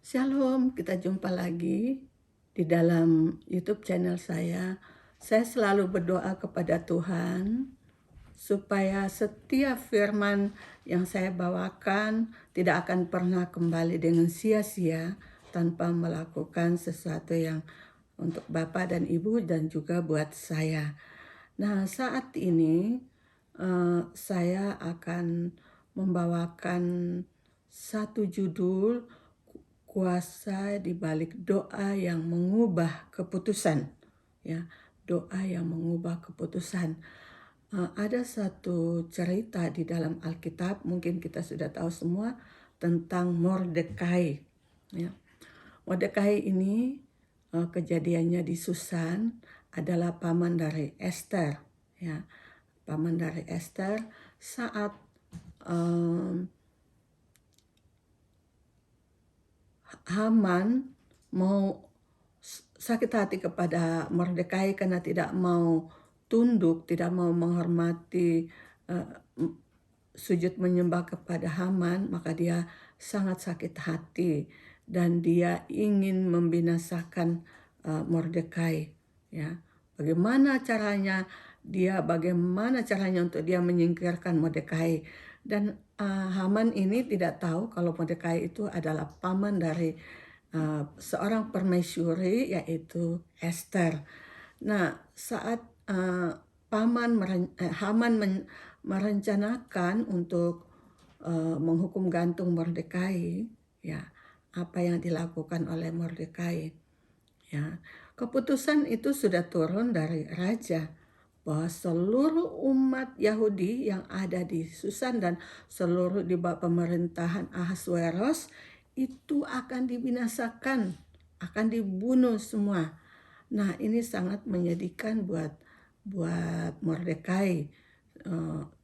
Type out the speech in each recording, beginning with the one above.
Shalom, kita jumpa lagi di dalam YouTube channel saya. Saya selalu berdoa kepada Tuhan supaya setiap firman yang saya bawakan tidak akan pernah kembali dengan sia-sia tanpa melakukan sesuatu yang untuk Bapak dan Ibu dan juga buat saya. Nah, saat ini saya akan membawakan satu judul kuasa di balik doa yang mengubah keputusan. Ya, doa yang mengubah keputusan. Ada satu cerita di dalam Alkitab, mungkin kita sudah tahu semua tentang Mordekai. Ya. Mordekai ini kejadiannya di Susan adalah paman dari Esther. Ya, paman dari Esther saat Haman mau sakit hati kepada Mordekai karena tidak mau tunduk, tidak mau menghormati sujud menyembah kepada Haman, maka dia sangat sakit hati dan dia ingin membinasakan Mordekai. Ya, bagaimana caranya untuk dia menyingkirkan Mordekai. Dan Haman ini tidak tahu kalau Mordekai itu adalah paman dari seorang permaisuri yaitu Esther. Nah, saat Haman merencanakan untuk menghukum gantung Mordekai, ya, apa yang dilakukan oleh Mordekai, ya, keputusan itu sudah turun dari raja bahwa seluruh umat Yahudi yang ada di Susan dan seluruh di bawah pemerintahan Ahasweros itu akan dibinasakan, akan dibunuh semua. Nah, ini sangat menyedihkan buat Mordekai,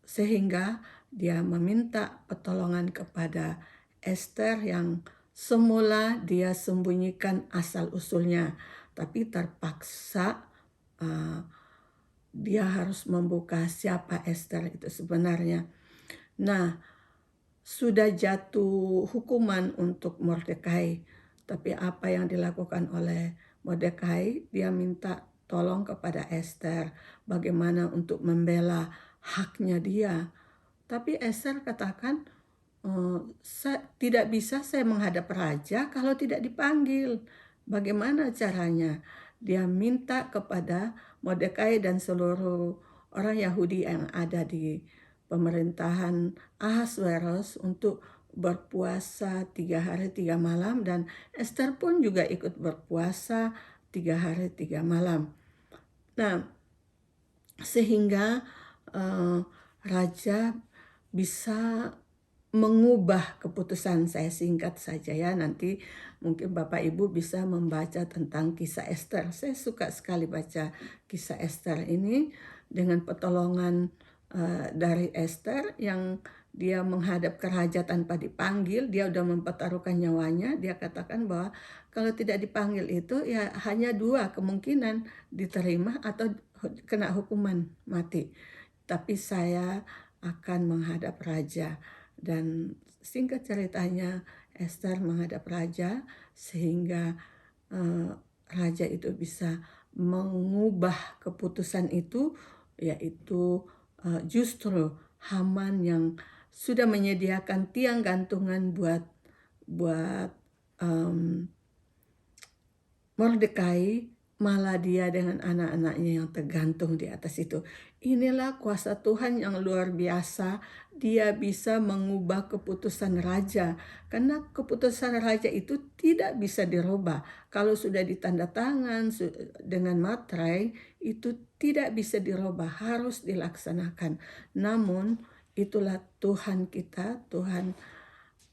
sehingga dia meminta pertolongan kepada Esther yang semula dia sembunyikan asal usulnya, tapi terpaksa dia harus membuka siapa Esther itu sebenarnya. Nah, sudah jatuh hukuman untuk Mordekai, tapi apa yang dilakukan oleh Mordekai, dia minta tolong kepada Esther bagaimana untuk membela haknya dia. Tapi Esther katakan, tidak bisa saya menghadap raja kalau tidak dipanggil. Bagaimana caranya? Dia minta kepada Mordekai dan seluruh orang Yahudi yang ada di pemerintahan Ahasweros untuk berpuasa 3 hari 3 malam, dan Esther pun juga ikut berpuasa 3 hari 3 malam. Nah, sehingga raja bisa mengubah keputusan. Saya singkat saja ya, nanti mungkin Bapak Ibu bisa membaca tentang kisah Esther. Saya suka sekali baca kisah Esther ini dengan pertolongan dari Esther yang dia menghadap ke raja tanpa dipanggil. Dia udah mempertaruhkan nyawanya. Dia katakan bahwa kalau tidak dipanggil itu ya hanya 2 kemungkinan, diterima atau kena hukuman mati. Tapi saya akan menghadap raja. Dan singkat ceritanya, Esther menghadap raja sehingga raja itu bisa mengubah keputusan itu, yaitu justru Haman yang sudah menyediakan tiang gantungan buat Mordekai, malah dia dengan anak-anaknya yang tergantung di atas itu. Inilah kuasa Tuhan yang luar biasa. Dia bisa mengubah keputusan raja. Karena keputusan raja itu tidak bisa dirubah. Kalau sudah ditanda tangan dengan materai, itu tidak bisa dirubah, harus dilaksanakan. Namun itulah Tuhan kita, Tuhan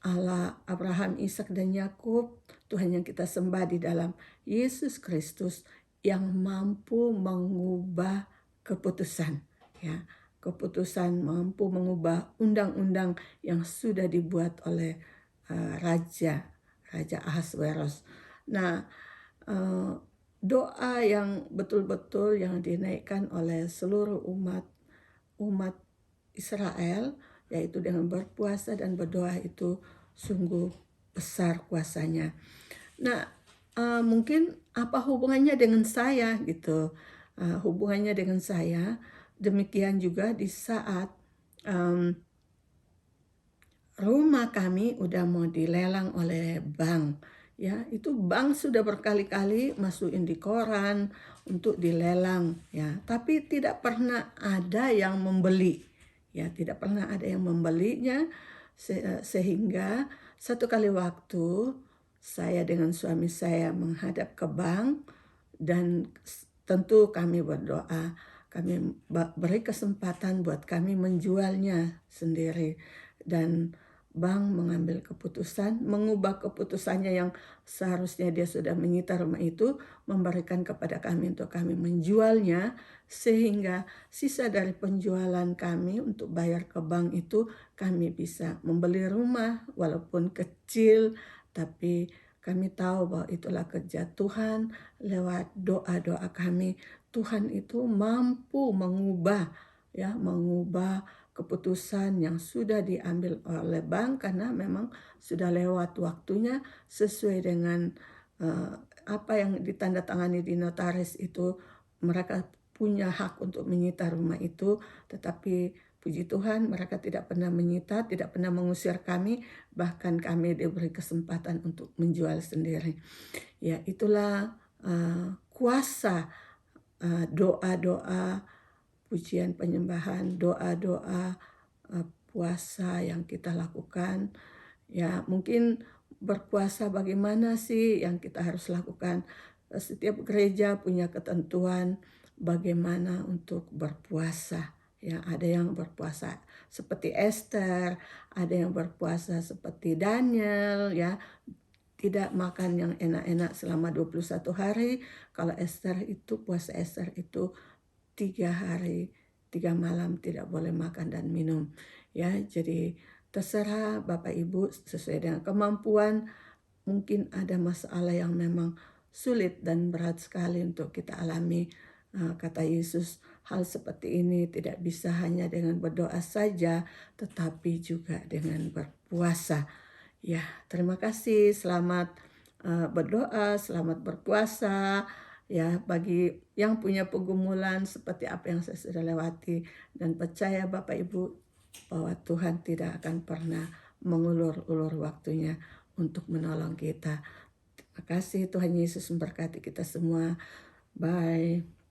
Allah Abraham, Ishak dan Yakub, Tuhan yang kita sembah di dalam Yesus Kristus yang mampu mengubah keputusan, ya. Keputusan mampu mengubah undang-undang yang sudah dibuat oleh Raja Ahasweros. Nah, doa yang betul-betul yang dinaikkan oleh seluruh umat Israel, yaitu dengan berpuasa dan berdoa, itu sungguh besar kuasanya. Nah, mungkin apa hubungannya dengan saya gitu, hubungannya dengan saya, demikian juga di saat, mmm, rumah kami udah mau dilelang oleh bank, ya. Itu bank sudah berkali-kali masukin di koran untuk dilelang, ya, tapi tidak pernah ada yang membeli, ya, tidak pernah ada yang membelinya, sehingga satu kali waktu saya dengan suami saya menghadap ke bank dan tentu kami berdoa, kami beri kesempatan buat kami menjualnya sendiri dan bank mengambil keputusan, mengubah keputusannya yang seharusnya dia sudah menyita rumah itu, memberikan kepada kami untuk kami menjualnya, sehingga sisa dari penjualan kami untuk bayar ke bank itu, kami bisa membeli rumah walaupun kecil, tapi kami tahu bahwa itulah kerja Tuhan lewat doa-doa kami. Tuhan itu mampu mengubah keputusan yang sudah diambil oleh bank karena memang sudah lewat waktunya sesuai dengan eh, apa yang ditandatangani di notaris itu, mereka punya hak untuk menyita rumah itu, tetapi puji Tuhan mereka tidak pernah menyita, tidak pernah mengusir kami, bahkan kami diberi kesempatan untuk menjual sendiri. Ya, itulah kuasa doa-doa pujian penyembahan, doa-doa, puasa yang kita lakukan. Ya, mungkin berpuasa bagaimana sih yang kita harus lakukan? Setiap gereja punya ketentuan bagaimana untuk berpuasa. Ya, ada yang berpuasa seperti Esther, ada yang berpuasa seperti Daniel, ya, tidak makan yang enak-enak selama 21 hari. Kalau Esther itu, puasa Esther itu 3 hari, 3 malam tidak boleh makan dan minum. Ya, jadi terserah Bapak Ibu sesuai dengan kemampuan. Mungkin ada masalah yang memang sulit dan berat sekali untuk kita alami. Kata Yesus, hal seperti ini tidak bisa hanya dengan berdoa saja, tetapi juga dengan berpuasa. Ya, terima kasih. Selamat berdoa, selamat berpuasa. Ya, bagi yang punya pergumulan seperti apa yang saya sudah lewati, dan percaya Bapak Ibu bahwa Tuhan tidak akan pernah mengulur-ulur waktunya untuk menolong kita. Terima kasih, Tuhan Yesus memberkati kita semua. Bye.